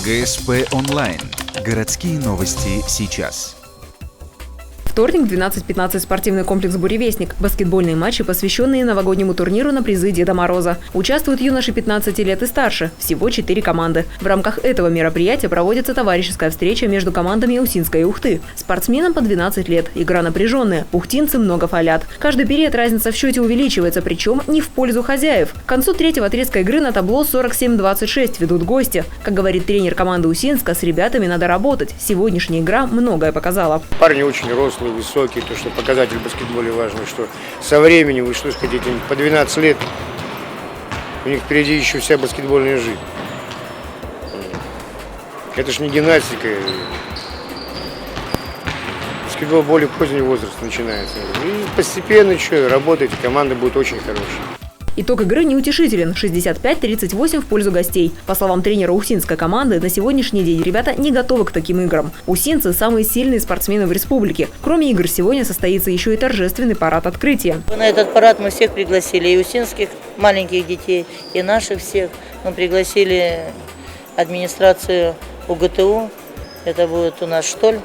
ГСП онлайн. Городские новости сейчас. Вторник, 12:15, спортивный комплекс «Буревестник». Баскетбольные матчи, посвященные новогоднему турниру на призы Деда Мороза. Участвуют юноши 15 лет и старше. Всего 4 команды. В рамках этого мероприятия проводится товарищеская встреча между командами Усинска и Ухты. Спортсменам по 12 лет. Игра напряженная. Ухтинцы много фалят. Каждый период разница в счете увеличивается, причем не в пользу хозяев. К концу третьего отрезка игры на табло 47-26 ведут гости. Как говорит тренер команды Усинска, с ребятами надо работать. Сегодняшняя игра многое показала. Парни очень рослые, высокие, то, что показатель в баскетболе важный, что со временем, вы что хотите, по 12 лет, у них впереди еще вся баскетбольная жизнь. Это ж не гимнастика. Баскетбол более поздний возраст начинается. И постепенно работать, команда будет очень хорошая. Итог игры неутешителен – 65-38 в пользу гостей. По словам тренера ухтинской команды, на сегодняшний день ребята не готовы к таким играм. Усинцы – самые сильные спортсмены в республике. Кроме игр, сегодня состоится еще и торжественный парад открытия. На этот парад мы всех пригласили, и усинских маленьких детей, и наших всех. Мы пригласили администрацию УГТУ, это будет у нас Штоль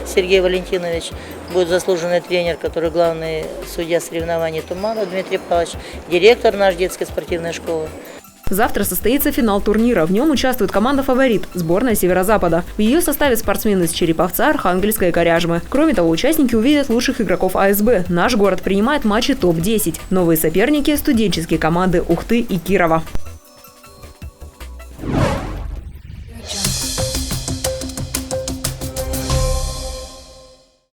Сергей Валентинович, будет заслуженный тренер, который главный судья соревнований Туманов Дмитрий Павлович, директор нашей детской спортивной школы. Завтра состоится финал турнира. В нем участвует команда «Фаворит» – сборная Северо-Запада. В ее составе спортсмены из Череповца, Архангельска и Коряжмы. Кроме того, участники увидят лучших игроков АСБ. Наш город принимает матчи топ-10. Новые соперники – студенческие команды Ухты и Кирова.